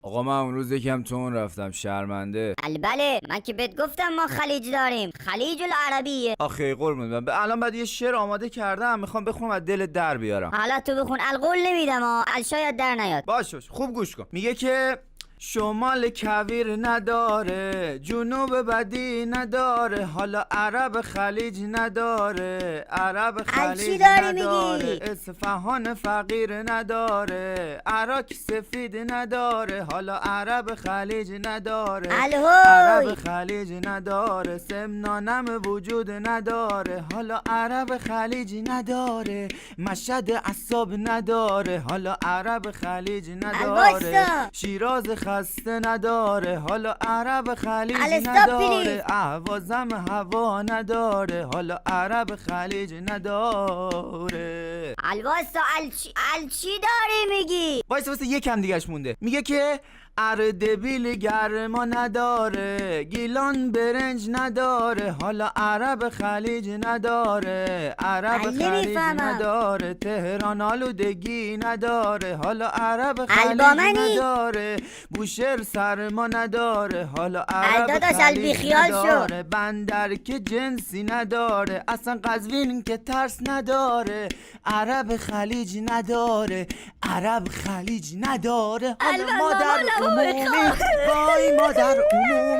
آقا من اون روز یکم تون رفتم، شرمنده. بله من که بهت گفتم ما خلیج داریم، خلیج العربیه. آخه قربون الان بعد یه شعر آماده کردم، میخوام بخونم از دل در بیارم. حالا تو بخون، القول نمیدم شاید در نیاد. باشه خوب گوش کن. میگه که شمال کویر نداره، جنوب بدی نداره، حالا عرب خلیج نداره، عرب خلیج نداره، اصفهان فقیر نداره، عراق سفید نداره، حالا عرب خلیج نداره، عرب خلیج نداره، سمنانم وجود نداره، حالا عرب خلیج نداره، مشهد عصاب نداره، حالا عرب خلیج نداره، شیراز خسته نداره، حالا عرب خلیج نداره، اهوازم هوا نداره، حالا عرب خلیج نداره. الواسا چی داری میگی؟ واسه یکم دیگهش مونده. میگه که اردبیل گرما نداره، گیلان برنج نداره، حالا عرب خلیج نداره، عرب خلیج نداره، تهران آلودگی نداره، حالا عرب خلیج نداره، بوشهر سرما نداره، حالا عرب خلیج نداره، بندر که جنسی نداره، اصلا قزوین که ترس نداره، عرب خلیج نداره، عرب خلیج نداره، حالا مادر عمومی وای مادر عمومی